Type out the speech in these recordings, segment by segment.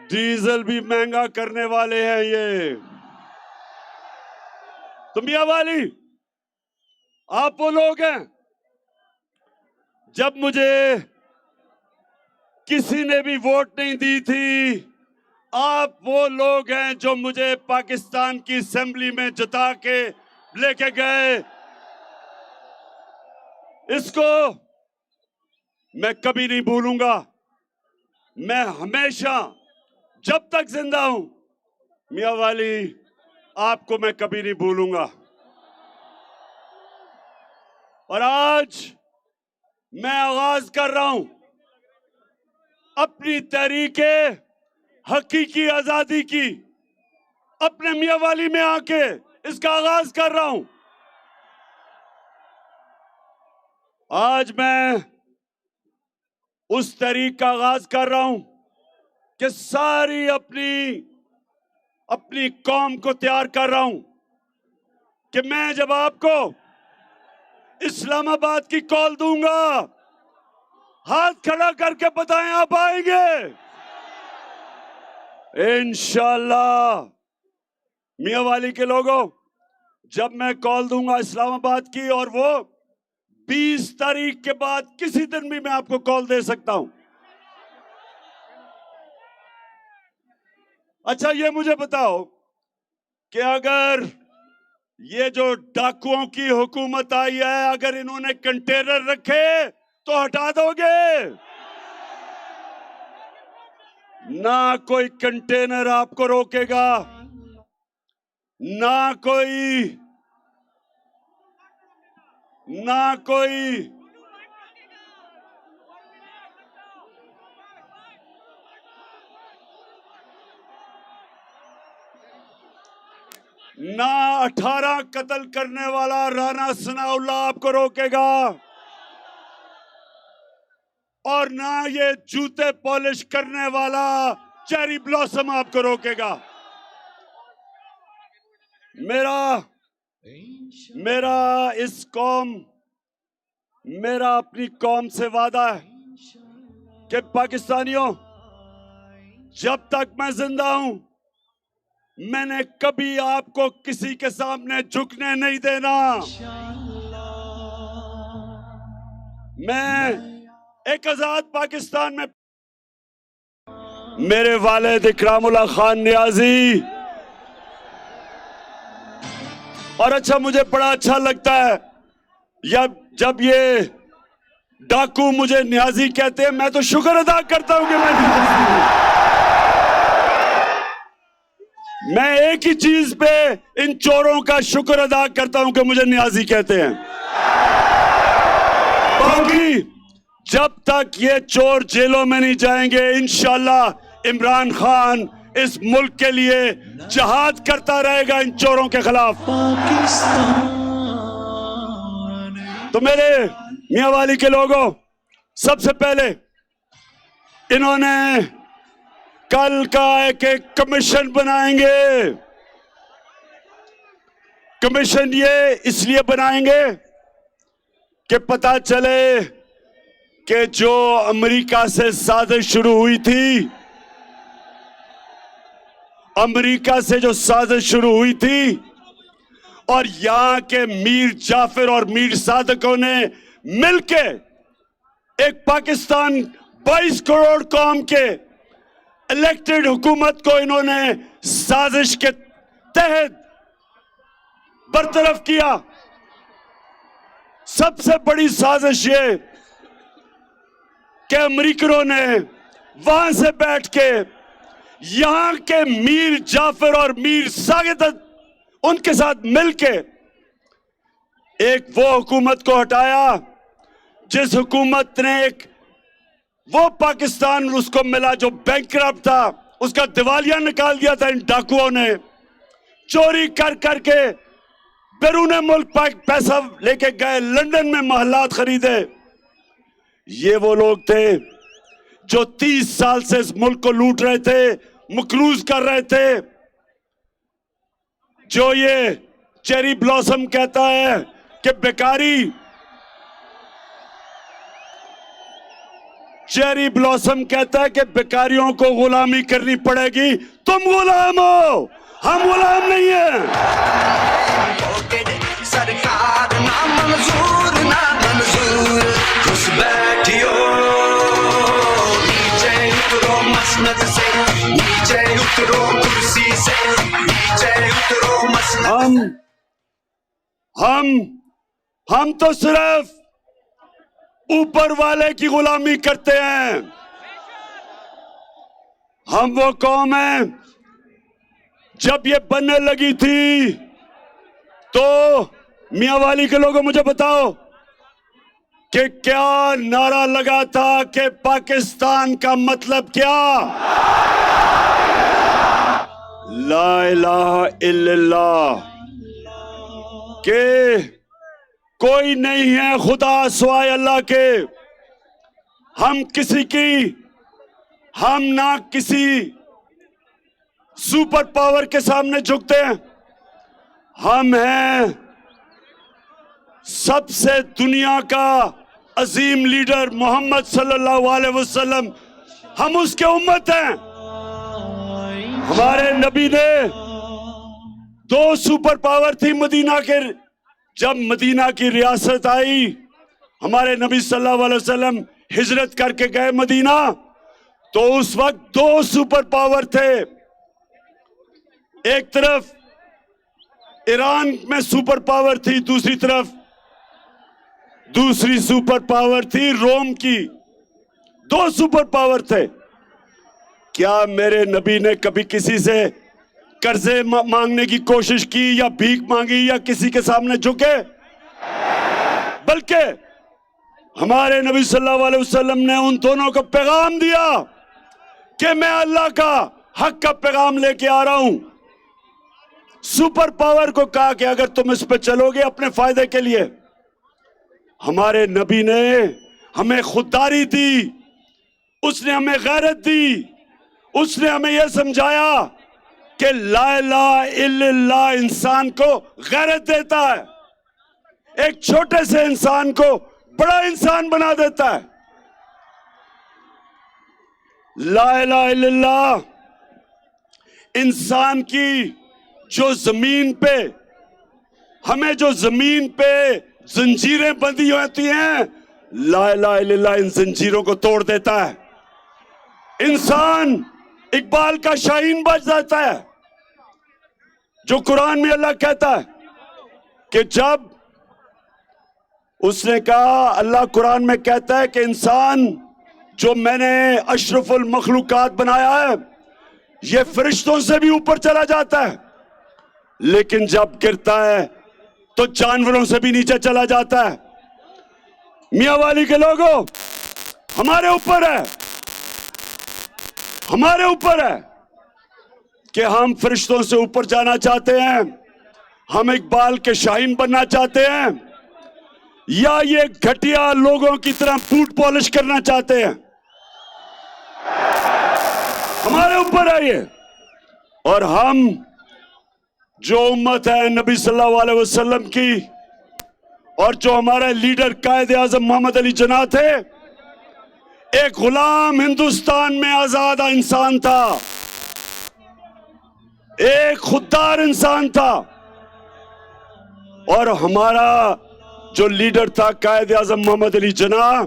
Diesel भी महंगा करने वाले हैं ये। तो मियां वाली, आप वो लोग हैं, जब मुझे किसी ने भी वोट नहीं दी थी, आप वो लोग हैं जो मुझे पाकिस्तान की असेंबली में जिता के लेके गए। इसको मैं कभी नहीं भूलूंगा। मैं हमेशा, जब तक जिंदा हूं, मियां वाली, आपको मैं कभी नहीं भूलूंगा। और आज मैं आगाज कर रहा हूं अपनी तहरीके हकीकी आजादी की, अपने मियां वाली में आके इसका आगाज कर रहा हूं। आज मैं उस तहरीक का आगाज कर रहा हूं कि सारी अपनी कौम को तैयार कर रहा हूं कि मैं जब आपको इस्लामाबाद की कॉल दूंगा, हाथ खड़ा करके बताएं आप आएंगे इंशाअल्लाह। मियां वाली के लोगों, जब मैं कॉल दूंगा इस्लामाबाद की, और वो 20 तारीख के बाद किसी दिन भी मैं आपको कॉल दे सकता हूं। अच्छा, ये मुझे बताओ कि अगर ये जो डाकुओं की हुकूमत आई है, अगर इन्होंने कंटेनर रखे तो हटा दोगे? ना कोई कंटेनर आपको रोकेगा, ना कोई ना 18 कत्ल करने वाला राना सनाउल्लाह आपको रोकेगा, और ना ये जूते पॉलिश करने वाला चेरी ब्लॉसम आपको रोकेगा। मेरा अपनी कौम से वादा है कि पाकिस्तानियों, जब तक मैं जिंदा हूं, मैंने कभी आपको किसी के सामने झुकने नहीं देना। मैं एक आजाद पाकिस्तान में, मेरे वालिद इकरामुल्लाह खान नियाजी, और अच्छा, मुझे बड़ा अच्छा लगता है जब ये डाकू मुझे नियाजी कहते हैं। मैं तो शुक्र अदा करता हूं कि मैं नियाजी हूं। मैं एक ही चीज पे इन चोरों का शुक्र अदा करता हूं कि मुझे नियाजी कहते हैं। बाकी जब तक ये चोर जेलों में नहीं जाएंगे, इंशाअल्लाह इमरान खान इस मुल्क के लिए जहाद करता रहेगा इन चोरों के खिलाफ। तो मेरे मियां वाली के लोगों, सबसे पहले इन्होंने कल का एक कमीशन बनाएंगे। कमीशन ये इसलिए बनाएंगे कि पता चले कि जो अमेरिका से साजिश शुरू हुई थी, अमेरिका से जो साजिश शुरू हुई थी, और यहां के मीर जाफर और मीर सादकों ने मिलके एक पाकिस्तान 22 करोड़ कौम के इलेक्टेड हुकूमत को इन्होंने साजिश के तहत बरतरफ किया। सबसे बड़ी साजिश ये कि अमेरिकनों ने वहां से बैठ के यहां के मीर जाफर और मीर सागिद उनके साथ मिलके एक वो हुकूमत को हटाया जिस हुकूमत ने वो पाकिस्तान उसको मिला जो बैंकरप्ट था, उसका दिवालिया निकाल दिया था इन डाकुओं ने। चोरी कर करके बैरून मुल्क पैसा लेके गए, लंदन में महलात खरीदे। ये वो लोग थे जो 30 साल से इस मुल्क को लूट रहे थे, मकरूज कर रहे थे। जो ये चेरी ब्लॉसम कहता है कि बेकारी, चेरी ब्लॉसम कहता है कि बेकारियों को गुलामी करनी पड़ेगी। तुम गुलाम हो, हम गुलाम नहीं है। सरकार ना मंजूर ना मंजूर, खुश बैठियो नीचे उतरो मसनद से, नीचे उतरो कुर्सी से, नीचे उतरो मसनद। हम तो सिर्फ ऊपर वाले की गुलामी करते हैं। हम वो कौम है, जब ये बनने लगी थी तो मियां वाली के लोगों मुझे बताओ कि क्या नारा लगा था कि पाकिस्तान का मतलब क्या? ला इलाहा इल्लल्लाह, के कोई नहीं है खुदा सिवाय अल्लाह के। हम ना किसी सुपर पावर के सामने झुकते हैं। हम हैं सबसे दुनिया का अजीम लीडर मोहम्मद सल्लल्लाहु अलैहि वसल्लम, हम उसके उम्मत हैं। हमारे नबी ने 2 सुपर पावर थी मदीना के। जब मदीना की रियासत आई, हमारे नबी सल्लल्लाहु अलैहि वसल्लम हिजरत करके गए मदीना, तो उस वक्त 2 सुपर पावर थे। एक तरफ ईरान में सुपर पावर थी, दूसरी सुपर पावर थी रोम की। 2 सुपर पावर थे। क्या मेरे नबी ने कभी किसी से कर्जे मांगने की कोशिश की या भीख मांगी या किसी के सामने झुके? बल्कि हमारे नबी सल्लल्लाहु अलैहि वसल्लम ने उन दोनों को पैगाम दिया कि मैं अल्लाह का हक का पैगाम लेके आ रहा हूं। सुपर पावर को कहा कि अगर तुम इस पे चलोगे अपने फायदे के लिए। हमारे नबी ने हमें खुददारी दी, उसने हमें गैरत दी, उसने हमें यह समझाया कि ला इलाहा इल्लल्लाह इंसान को गैरत देता है, एक छोटे से इंसान को बड़ा इंसान बना देता है। ला इलाहा इल्लल्लाह इंसान की जो जमीन पे जंजीरें बंधी होती हैं, ला इलाहा इल्लल्लाह इन जंजीरों को तोड़ देता है। इंसान इकबाल का शाहीन बच जाता है। जो कुरान में अल्लाह कहता है कि जब उसने कहा, अल्लाह कुरान में कहता है कि इंसान जो मैंने अशरफुल मखलूकात बनाया है, ये फरिश्तों से भी ऊपर चला जाता है, लेकिन जब गिरता है तो जानवरों से भी नीचे चला जाता है। मियां वाली के लोगों, हमारे ऊपर है कि हम फरिश्तों से ऊपर जाना चाहते हैं, हम इकबाल के शाहीन बनना चाहते हैं, या ये घटिया लोगों की तरह बूट पॉलिश करना चाहते हैं। हमारे ऊपर है ये। और हम जो उम्मत है नबी सल्लल्लाहु अलैहि वसल्लम की, और जो हमारा लीडर कायदे आजम मोहम्मद अली जिन्नाह थे, एक गुलाम हिंदुस्तान में आजाद इंसान था, एक खुददार इंसान था। और हमारा जो लीडर था कायदे आजम मोहम्मद अली जिन्नाह,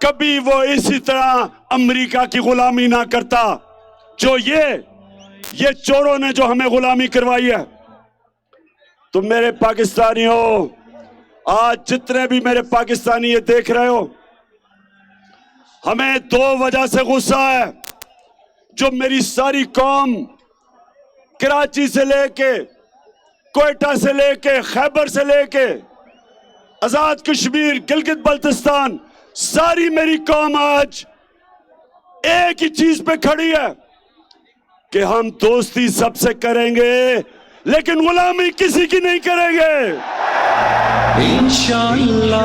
कभी वो इसी तरह अमेरिका की गुलामी ना करता जो ये चोरों ने जो हमें गुलामी करवाई है। तो मेरे पाकिस्तानियों, आज जितने भी मेरे पाकिस्तानी ये देख रहे हो, हमें 2 वजह से गुस्सा है। जो मेरी सारी कौम कराची से लेके, कोयटा से लेके, खैबर से लेके, आजाद कश्मीर, गिलगित बल्तिस्तान, सारी मेरी कौम आज एक ही चीज पे खड़ी है कि हम दोस्ती सबसे करेंगे, लेकिन गुलामी किसी की नहीं करेंगे। इंशाअल्लाह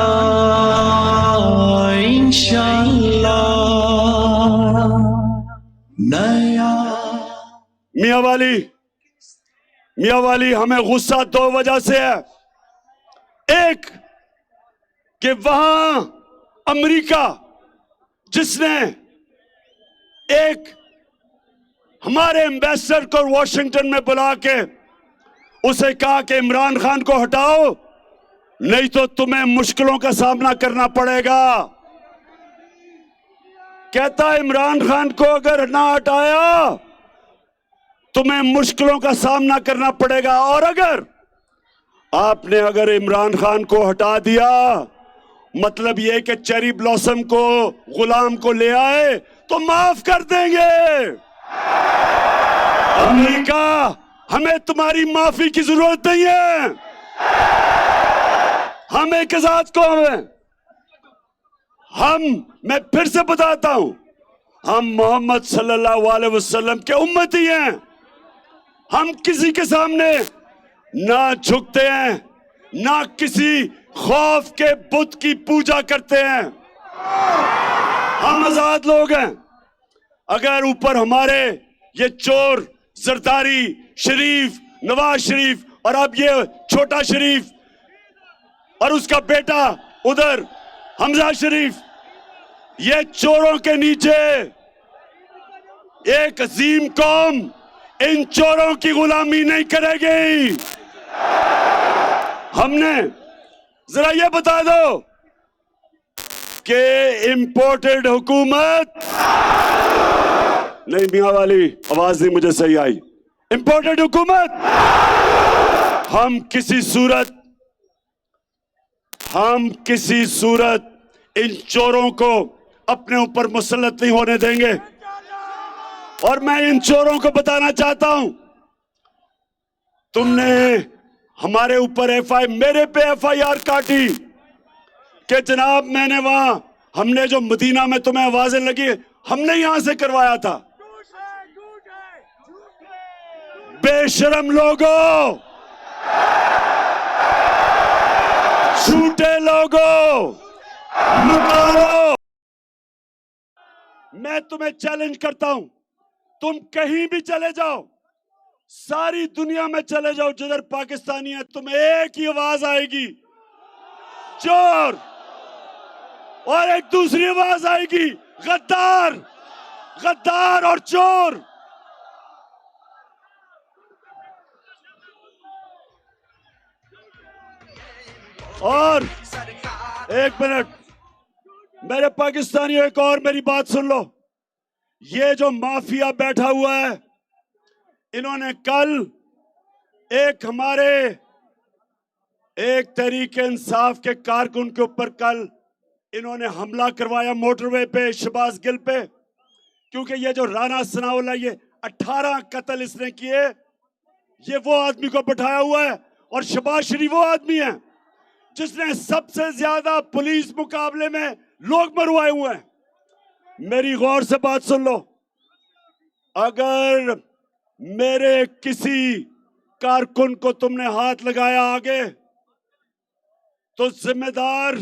इंशाअल्लाह। नया मियां वाली हमें गुस्सा 2 वजह से है। एक कि वहां अमेरिका जिसने एक हमारे एम्बेसडर को वॉशिंगटन में बुला के उसे कहा कि इमरान खान को हटाओ, नहीं तो तुम्हें मुश्किलों का सामना करना पड़ेगा। कहता है इमरान खान को अगर ना हटाया तुम्हें मुश्किलों का सामना करना पड़ेगा, और अगर इमरान खान को हटा दिया मतलब यह कि चेरी ब्लॉसम को, गुलाम को ले आए तो माफ कर देंगे। अमेरिका, हमें तुम्हारी माफी की जरूरत नहीं है। हम एक आजाद कौम है। मैं फिर से बताता हूं, हम मोहम्मद सल्लल्लाहु अलैहि वसल्लम के उम्मती हैं। हम किसी के सामने ना झुकते हैं, ना किसी खौफ के बुत की पूजा करते हैं। हम आजाद लोग हैं। अगर ऊपर हमारे ये चोर जरदारी शरीफ, नवाज शरीफ और अब ये छोटा शरीफ और उसका बेटा उधर हमजा शरीफ, ये चोरों के नीचे एक अजीम कौम इन चोरों की गुलामी नहीं करेगी। हमने जरा ये बता दो कि इंपोर्टेड हुकूमत नहीं, मियां वाली आवाज नहीं मुझे सही आई। इंपोर्टेड हुकूमत हम किसी सूरत इन चोरों को अपने ऊपर मुसल्लत नहीं होने देंगे। और मैं इन चोरों को बताना चाहता हूं, तुमने हमारे ऊपर मेरे पे FIR काटी कि जनाब मैंने वहां, हमने जो मदीना में तुम्हें आवाजें लगी हमने यहां से करवाया था। बेशरम लोगों, झूठे लोगों, मुकारो। मैं तुम्हें चैलेंज करता हूं, तुम कहीं भी चले जाओ, सारी दुनिया में चले जाओ, जिधर पाकिस्तानी है तुम्हें एक ही आवाज आएगी, चोर। और एक दूसरी आवाज आएगी, गद्दार, गद्दार और चोर। और एक मिनट मेरे पाकिस्तानियों, एक और मेरी बात सुन लो। ये जो माफिया बैठा हुआ है, इन्होंने कल एक तहरीक इंसाफ के कारकुन के ऊपर कल इन्होंने हमला करवाया मोटरवे पे, शहबाज गिल पे। क्योंकि ये जो राना सनाउल्ला, ये 18 कत्ल इसने किए, ये वो आदमी को बैठाया हुआ है। और शहबाज शरीफ वो आदमी है जिसने सबसे ज्यादा पुलिस मुकाबले में लोग मरवाए हुए हैं। मेरी गौर से बात सुन लो, अगर मेरे किसी कारकुन को तुमने हाथ लगाया आगे, तो जिम्मेदार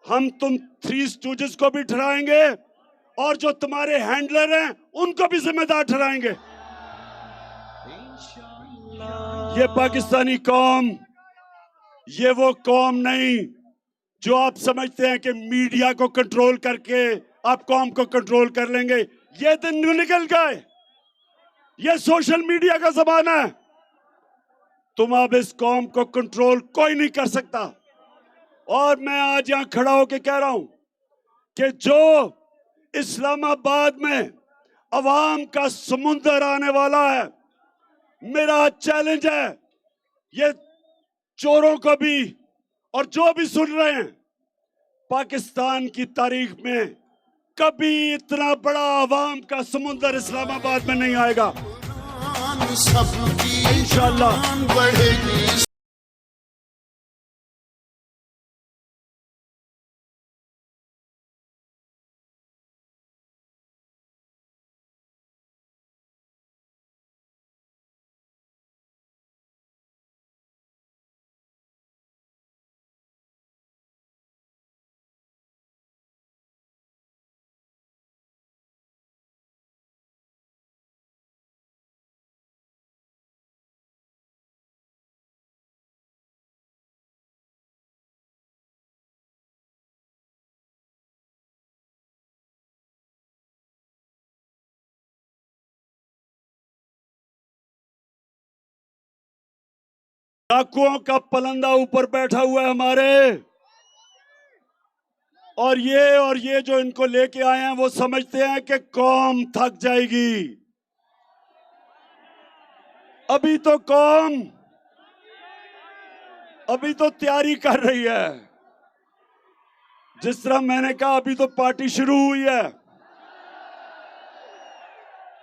हम तुम थ्री स्टूजेस को भी ठहराएंगे और जो तुम्हारे हैंडलर हैं उनको भी जिम्मेदार ठहराएंगे। ये पाकिस्तानी कौम, ये वो कौम नहीं जो आप समझते हैं कि मीडिया को कंट्रोल करके आप कौम को कंट्रोल कर लेंगे। ये दिन निकल गए, ये सोशल मीडिया का जमाना है। तुम अब इस कौम को कंट्रोल कोई नहीं कर सकता। और मैं आज यहां खड़ा होकर कह रहा हूं कि जो इस्लामाबाद में अवाम का समुंदर आने वाला है, मेरा चैलेंज है ये चोरों को भी और जो भी सुन रहे हैं, पाकिस्तान की तारीख में कभी इतना बड़ा अवाम का समुंदर इस्लामाबाद में नहीं आएगा। इंशाअल्लाह बढ़ेगी। डाकुओं का पलंदा ऊपर बैठा हुआ है हमारे, और ये जो इनको लेके आए हैं वो समझते हैं कि कौम थक जाएगी। अभी तो कौम तैयारी कर रही है। जिस तरह मैंने कहा, अभी तो पार्टी शुरू हुई है।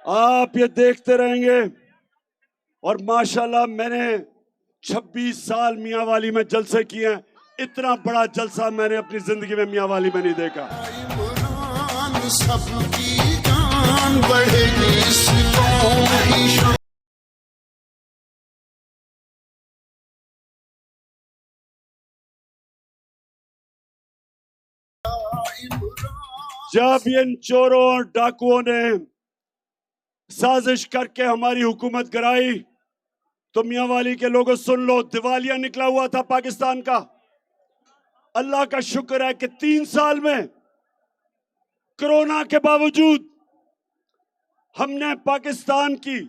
आप ये देखते रहेंगे। और माशाल्लाह मैंने 26 साल मियांवाली में जलसे किए हैं। इतना बड़ा जलसा मैंने अपनी जिंदगी में मियांवाली में नहीं देखा। सबकी जान बढ़ेगी इस कौम की शान। जब इन चोरों और डाकुओं ने साजिश करके हमारी हुकूमत गिराई, तो मियांवाली के लोगों सुन लो, दिवालिया निकला हुआ था पाकिस्तान का। अल्लाह का शुक्र है कि 3 साल में कोरोना के बावजूद हमने पाकिस्तान की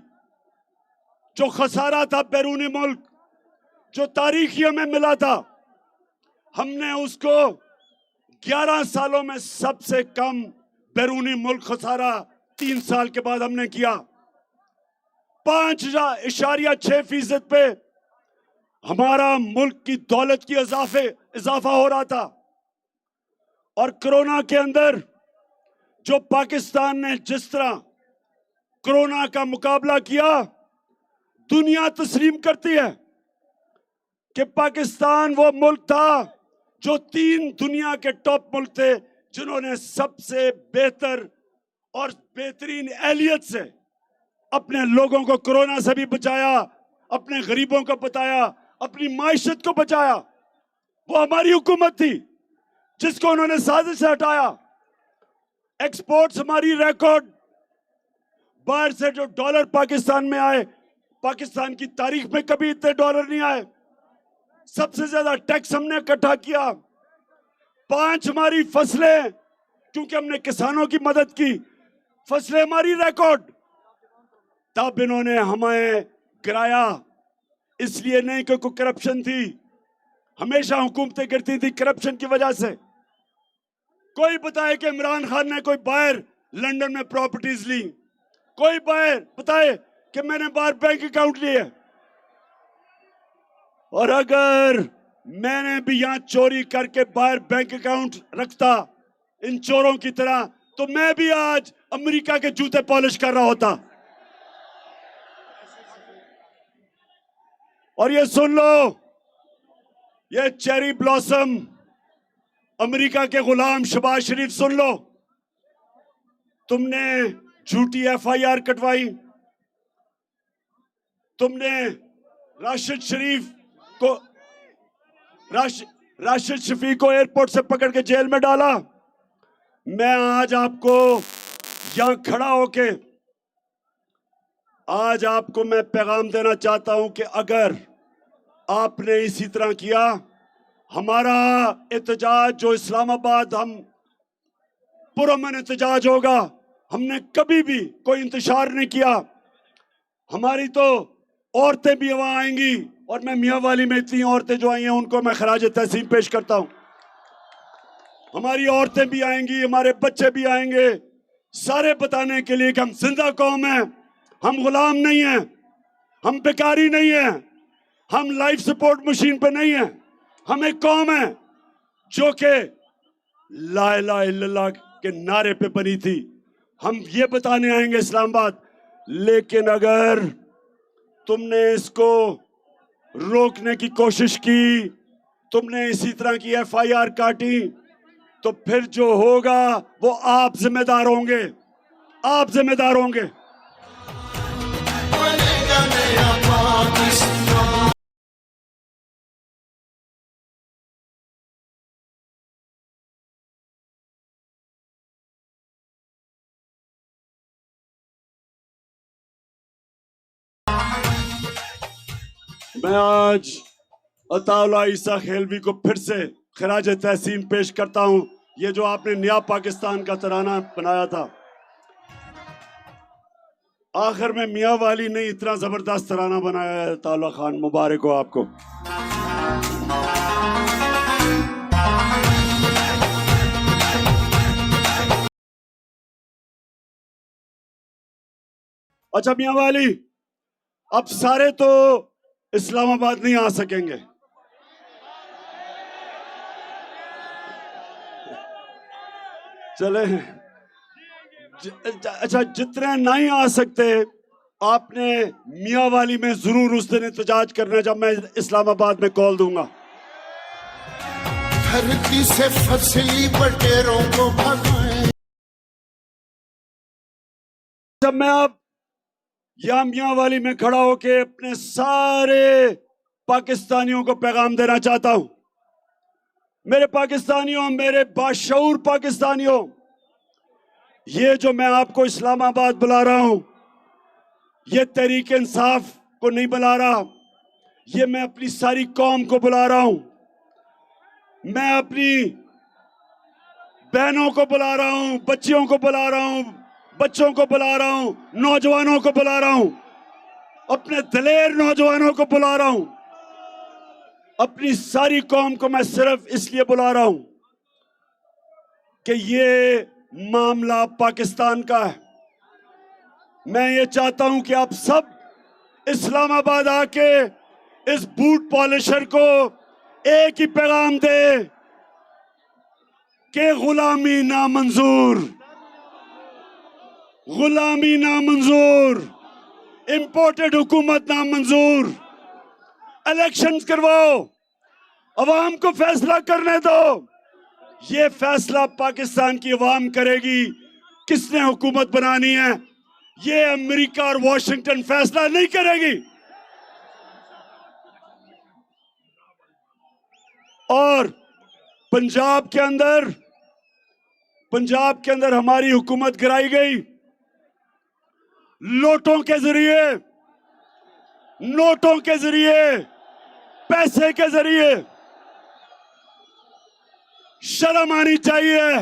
जो खसारा था बैरूनी मुल्क, जो तारीखी हमें मिला था, हमने उसको 11 सालों में सबसे कम बैरूनी मुल्क खसारा 3 साल के बाद हमने किया। 5.6% पे हमारा मुल्क की दौलत की इजाफा हो रहा था। और कोरोना के अंदर जो पाकिस्तान ने जिस तरह कोरोना का मुकाबला किया, दुनिया तस्लीम करती है कि पाकिस्तान वो मुल्क था जो 3 दुनिया के टॉप मुल्क थे जिन्होंने सबसे बेहतर और बेहतरीन एहलियत से अपने लोगों को कोरोना से भी बचाया, अपने गरीबों को बचाया, अपनी माइशत को बचाया। वो हमारी हुकूमत थी जिसको उन्होंने साजिश से हटाया। एक्सपोर्ट्स हमारी रिकॉर्ड, बाहर से जो डॉलर पाकिस्तान में आए, पाकिस्तान की तारीख में कभी इतने डॉलर नहीं आए। सबसे ज्यादा टैक्स हमने इकट्ठा किया। 5 हमारी फसलें, क्योंकि हमने किसानों की मदद की, फसलें हमारी रिकॉर्ड। तब इन्होंने हमें गिराया, इसलिए नहीं कि कोई करप्शन थी। हमेशा हुकूमतें गिरती थी करप्शन की वजह से। कोई बताए कि इमरान खान ने कोई बाहर लंदन में प्रॉपर्टीज ली, कोई बाहर बताए कि मैंने बाहर बैंक अकाउंट लिए। और अगर मैंने भी यहां चोरी करके बाहर बैंक अकाउंट रखता इन चोरों की तरह, तो मैं भी आज अमेरिका के जूते पॉलिश कर रहा होता। और ये सुन लो, ये चेरी ब्लॉसम अमेरिका के गुलाम शहबाज शरीफ, सुन लो, तुमने झूठी FIR कटवाई, तुमने राशिद शफीक को एयरपोर्ट से पकड़ के जेल में डाला। मैं आज आपको यहां खड़ा होके आज आपको मैं पैगाम देना चाहता हूं कि अगर आपने इसी तरह किया, हमारा एहतजाज जो इस्लामाबाद हम पुरअमन एहतजाज होगा। हमने कभी भी कोई इंतशार नहीं किया। हमारी तो औरतें भी वहां आएंगी, और मैं मियांवाली में इतनी औरतें जो आई हैं उनको मैं खराज तहसीन पेश करता हूं। हमारी औरतें भी आएंगी, हमारे बच्चे भी आएंगे, सारे बताने के लिए कि हम जिंदा कौम हैं, हम गुलाम नहीं हैं, हम बेकारी नहीं हैं, हम लाइफ सपोर्ट मशीन पे नहीं हैं। हम एक कौम है जो कि ला इलाहा इल्लल्लाह के नारे पे बनी थी। हम ये बताने आएंगे इस्लामाबाद। लेकिन अगर तुमने इसको रोकने की कोशिश की, तुमने इसी तरह की FIR काटी, तो फिर जो होगा वो आप जिम्मेदार होंगे, आप जिम्मेदार होंगे। मैं आज अताउल्लाह ईसा खेलवी को फिर से खराज तहसीन पेश करता हूं। ये जो आपने नया पाकिस्तान का तराना बनाया था, आखिर में मियाँ वाली ने इतना जबरदस्त तराना बनाया है। ताला खान, मुबारक हो आपको। अच्छा मियाँ वाली, अब सारे तो इस्लामाबाद नहीं आ सकेंगे। चले अच्छा, जितने नहीं आ सकते, आपने मियाँ वाली में जरूर उस दिन एहतजाज करना जब मैं इस्लामाबाद में कॉल दूंगा। धरती से फसली बटेरों को भगाएं। जब मैं अब यहाँ मियाँ वाली में खड़ा होके अपने सारे पाकिस्तानियों को पैगाम देना चाहता हूं। मेरे पाकिस्तानियों, मेरे बाशऊर पाकिस्तानियों, ये जो मैं आपको इस्लामाबाद बुला रहा हूं, ये तहरीक इंसाफ को नहीं बुला रहा, ये मैं अपनी सारी कौम को बुला रहा हूं। मैं अपनी बहनों को बुला रहा हूं, बच्चियों को बुला रहा हूं, बच्चों को बुला रहा हूं, नौजवानों को बुला रहा हूं, अपने दलेर नौजवानों को बुला रहा हूं। अपनी सारी कौम को मैं सिर्फ इसलिए बुला रहा हूं कि ये मामला पाकिस्तान का है। मैं ये चाहता हूं कि आप सब इस्लामाबाद आके इस बूट पॉलिशर को एक ही पैगाम दे कि गुलामी नामंजूर, गुलामी नामंजूर, इंपोर्टेड हुकूमत नामंजूर। इलेक्शंस करवाओ, अवाम को फैसला करने दो। ये फैसला पाकिस्तान की अवाम करेगी किसने हुकूमत बनानी है। ये अमेरिका और वॉशिंगटन फैसला नहीं करेगी। और पंजाब के अंदर हमारी हुकूमत गिराई गई नोटों के जरिए, नोटों के जरिए, पैसे के जरिए। शर्म आनी चाहिए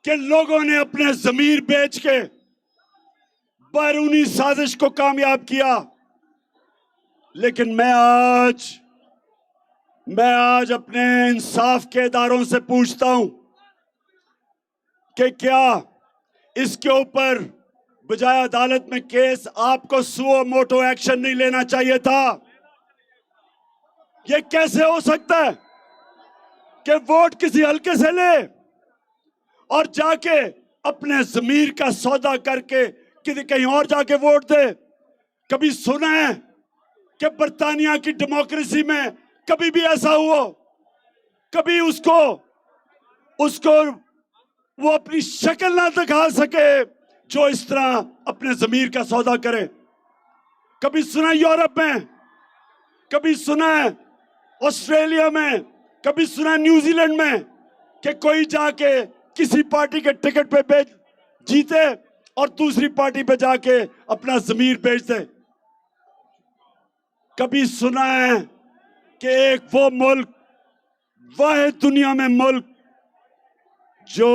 कि लोगों ने अपने जमीर बेच के बैरूनी साजिश को कामयाब किया। लेकिन मैं आज अपने इंसाफ के इदारों से पूछता हूं कि क्या इसके ऊपर बजाय अदालत में केस आपको सुओ मोटो एक्शन नहीं लेना चाहिए था? यह कैसे हो सकता है कि वोट किसी हल्के से ले और जाके अपने जमीर का सौदा करके कहीं और जाके वोट दे? कभी सुना है कि बर्तानिया की डेमोक्रेसी में कभी भी ऐसा हुआ? कभी उसको वो अपनी शक्ल ना दिखा सके जो इस तरह अपने जमीर का सौदा करे? कभी सुना यूरोप में, कभी सुना है ऑस्ट्रेलिया में, कभी सुना न्यूजीलैंड में कि कोई जाके किसी पार्टी के टिकट पे जीते और दूसरी पार्टी पे जाके अपना जमीर बेच दे? कभी सुना है कि एक वो मुल्क, वाहिद दुनिया में मुल्क जो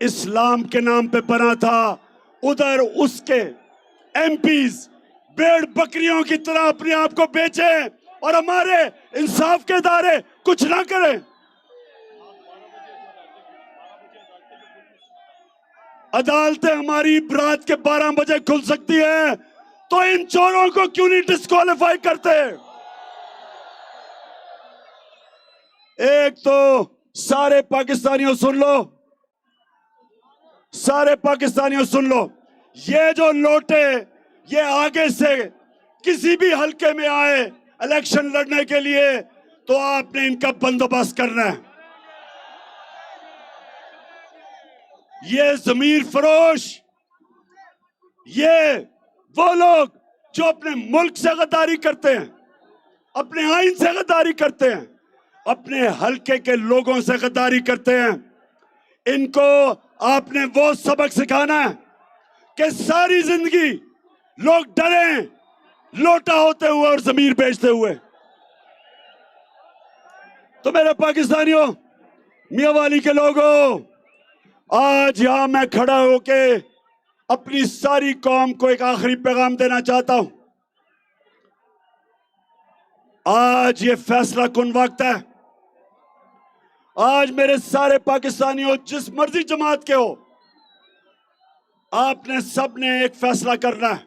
इस्लाम के नाम पे बना था, उधर उसके एमपीज भेड़ बकरियों की तरह अपने आप को बेचे और हमारे इंसाफ के इदारे कुछ ना करें? अदालतें हमारी रात के 12 बजे खुल सकती है, तो इन चोरों को क्यों नहीं डिस्क्वालीफाई करते? एक तो सारे पाकिस्तानियों सुन लो, सारे पाकिस्तानियों सुन लो, ये जो लोटे ये आगे से किसी भी हलके में आए इलेक्शन लड़ने के लिए तो आपने इनका बंदोबस्त करना है। ये जमीर फरोश, ये वो लोग जो अपने मुल्क से गद्दारी करते हैं, अपने आइन से गद्दारी करते हैं, अपने हलके के लोगों से गद्दारी करते हैं, इनको आपने वो सबक सिखाना है कि सारी जिंदगी लोग डरे लोटा होते हुए और जमीर बेचते हुए। तो मेरे पाकिस्तानियों, मियां वाली के लोगों, आज यहां मैं खड़ा होके अपनी सारी कौम को एक आखिरी पैगाम देना चाहता हूं। आज ये फैसला कुन वक्त है। आज मेरे सारे पाकिस्तानियों, जिस मर्जी जमात के हो, आपने सबने एक फैसला करना है।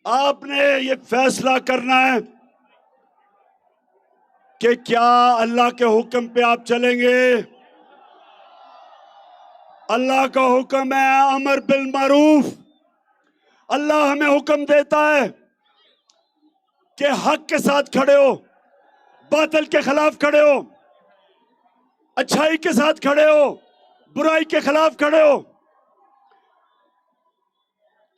आपने ये फैसला करना है कि क्या अल्लाह के हुक्म पे आप चलेंगे। अल्लाह का हुक्म है अमर बिल मारूफ। अल्लाह हमें हुक्म देता है कि हक के साथ खड़े हो, बातिल के खिलाफ खड़े हो, अच्छाई के साथ खड़े हो, बुराई के खिलाफ खड़े हो,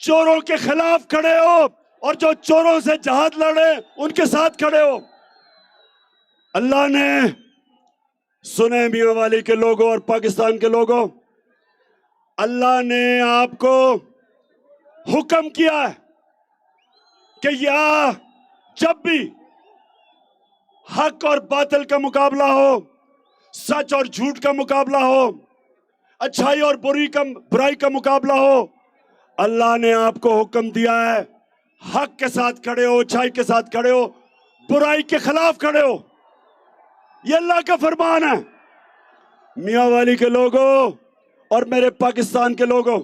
चोरों के खिलाफ खड़े हो, और जो चोरों से जहाद लड़े उनके साथ खड़े हो। अल्लाह ने, सुने मियां वाली के लोगों और पाकिस्तान के लोगों, अल्लाह ने आपको हुक्म किया है कि या जब भी हक और बातिल का मुकाबला हो, सच और झूठ का मुकाबला हो, अच्छाई और बुराई का मुकाबला हो, अल्लाह ने आपको हुक्म दिया है हक के साथ खड़े हो, अच्छाई के साथ खड़े हो, बुराई के खिलाफ खड़े हो। ये अल्लाह का फरमान है। मियां वाली के लोगों और मेरे पाकिस्तान के लोगों,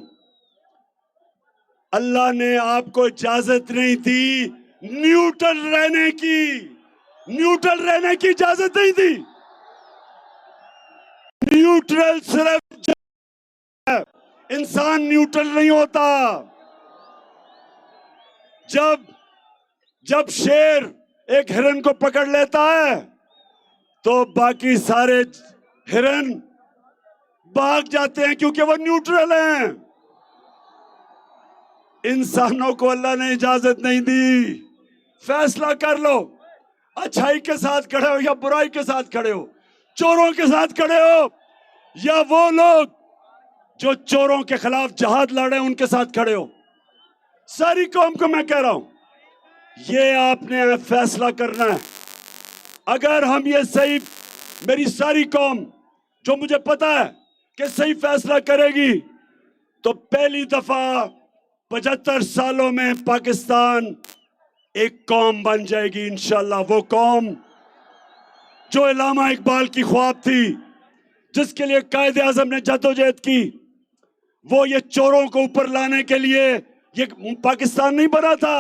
अल्लाह ने आपको इजाजत नहीं दी न्यूट्रल रहने की। न्यूट्रल रहने की इजाजत नहीं दी। न्यूट्रल सिर्फ इंसान न्यूट्रल नहीं होता। जब शेर एक हिरन को पकड़ लेता है तो बाकी सारे हिरन भाग जाते हैं, क्योंकि वो न्यूट्रल हैं। इंसानों को अल्लाह ने इजाजत नहीं दी। फैसला कर लो, अच्छाई के साथ खड़े हो या बुराई के साथ खड़े हो, चोरों के साथ खड़े हो या वो लोग जो चोरों के खिलाफ जहाद लड़े उनके साथ खड़े हो। सारी कौम को मैं कह रहा हूं, ये आपने फैसला करना है। अगर हम ये सही, मेरी सारी कौम जो मुझे पता है कि सही फैसला करेगी, तो पहली दफा 75 सालों में पाकिस्तान एक कौम बन जाएगी इंशाल्लाह। वो कौम जो इलामा इकबाल की ख्वाब थी, जिसके लिए कायदे आजम ने जद्दोजहद की, वो ये चोरों को ऊपर लाने के लिए ये पाकिस्तान नहीं बना था।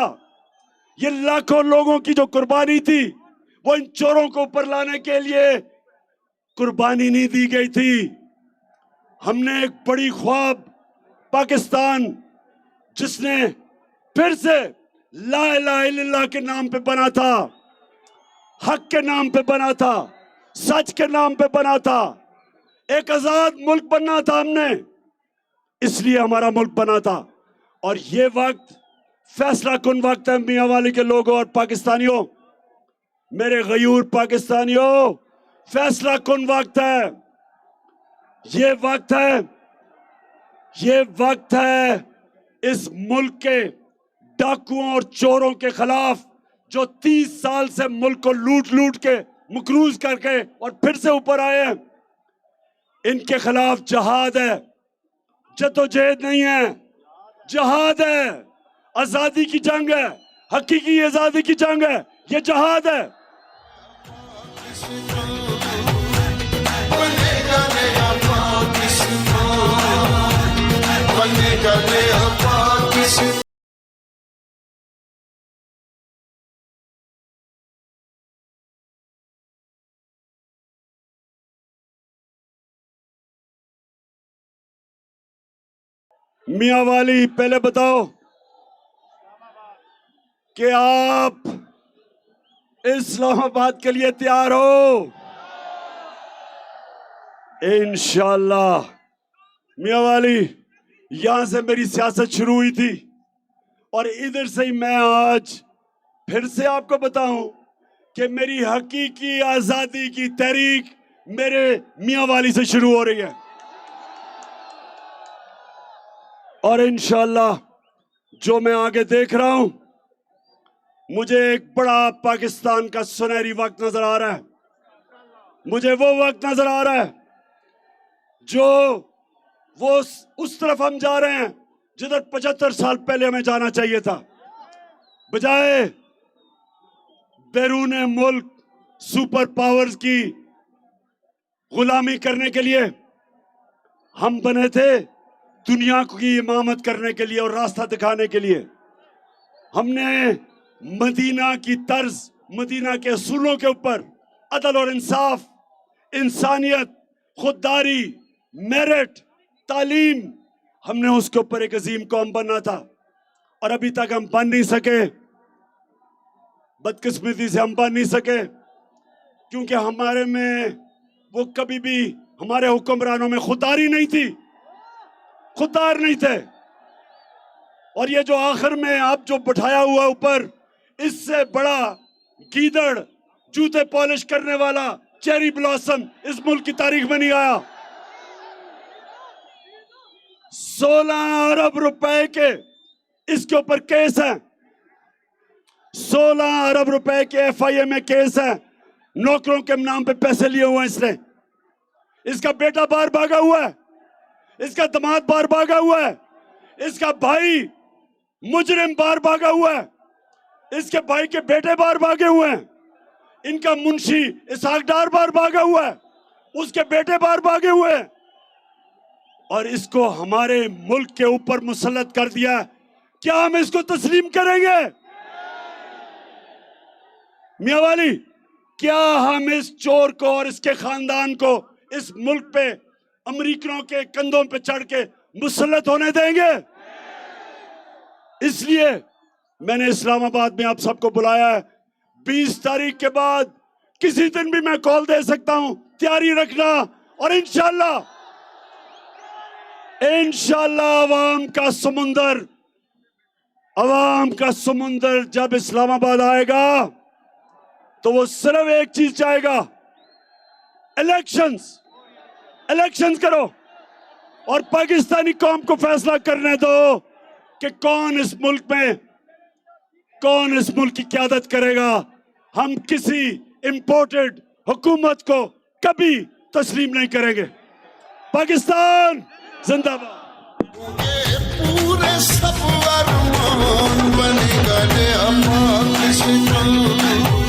ये लाखों लोगों की जो कुर्बानी थी, वो इन चोरों को ऊपर लाने के लिए कुर्बानी नहीं दी गई थी। हमने एक बड़ी ख्वाब पाकिस्तान, जिसने फिर से ला इलाहा इल्लल्लाह के नाम पे बना था, हक के नाम पे बना था, सच के नाम पे बना था, एक आजाद मुल्क बनना था हमने, इसलिए हमारा मुल्क बना था। और ये वक्त फैसला कुन वक्त है मियां वाली के लोगों और पाकिस्तानियों, मेरे गयूर पाकिस्तानियों, फैसला कुन वक्त है। ये वक्त है, ये वक्त है इस मुल्क के डाकुओं और चोरों के खिलाफ, जो 30 साल से मुल्क को लूट लूट के मकरूज करके और फिर से ऊपर आए हैं। इनके खिलाफ जहाद है, जद्दोजहद नहीं है, जहाद है। आजादी की जंग है, हकीकी आजादी की जंग है, ये जहाद है। बनेगा नया पाकिस्तान, बनेगा नया पाकिस्तान। मियां वाली, पहले बताओ कि आप इस्लामाबाद के लिए तैयार हो? इंशाल्लाह। मियां वाली, यहां से मेरी सियासत शुरू हुई थी और इधर से ही मैं आज फिर से आपको बताऊं कि मेरी हकीकी आजादी की तहरीक मेरे मियां वाली से शुरू हो रही है। और इंशाल्लाह जो मैं आगे देख रहा हूं, मुझे एक बड़ा पाकिस्तान का सुनहरी वक्त नजर आ रहा है। मुझे वो वक्त नजर आ रहा है जो वो उस तरफ हम जा रहे हैं जिधर 75 साल पहले हमें जाना चाहिए था। बजाय बैरून मुल्क सुपर पावर्स की गुलामी करने के लिए हम बने थे दुनिया की इमामत करने के लिए और रास्ता दिखाने के लिए। हमने मदीना की तर्ज, मदीना के असूलों के ऊपर अदल और इंसाफ, इंसानियत, खुददारी, मेरिट, तालीम, हमने उसके ऊपर एक अजीम कौम बनना था और अभी तक हम बन नहीं सके। बदकिस्मती से हम बन नहीं सके क्योंकि हमारे में वो कभी भी, हमारे हुक्मरानों में खुददारी नहीं थी, खुददार नहीं थे। और ये जो आखिर में आप जो बिठाया हुआ ऊपर, इससे बड़ा गीदड़, जूते पॉलिश करने वाला चेरी ब्लॉसम इस मुल्क की तारीख में नहीं आया। 16 अरब रुपए के इसके ऊपर केस है, 16 अरब रुपए के FIA में केस है। नौकरों के नाम पे पैसे लिए हुए हैं इसने। इसका बेटा बाहर भागा हुआ है, इसका दामाद बाहर भागा हुआ है, इसका भाई मुजरिम बाहर भागा हुआ है, इसके भाई के बेटे बाहर भागे हुए हैं, इनका मुंशी इसहाक डार बाहर भागा हुआ है, उसके बेटे बाहर भागे हुए हैं और इसको हमारे मुल्क के ऊपर मुसल्लत कर दिया। क्या हम इसको तस्लीम करेंगे? मियां वाली, क्या हम इस चोर को और इसके खानदान को इस मुल्क पे अमरीकियों के कंधों पे चढ़ के मुसल्लत होने देंगे? इसलिए मैंने इस्लामाबाद में आप सबको बुलाया है। 20 तारीख के बाद किसी दिन भी मैं कॉल दे सकता हूं, तैयारी रखना। और इंशाल्लाह अवाम का समुंदर जब इस्लामाबाद आएगा तो वो सिर्फ एक चीज चाहेगा, इलेक्शंस करो और पाकिस्तानी कौम को फैसला करने दो कि कौन इस मुल्क की क़यादत करेगा। हम किसी इंपोर्टेड हुकूमत को कभी तस्लीम नहीं करेंगे। पाकिस्तान जिंदाबाद। पूरे सब अरमान बन गए पाकिस्तान।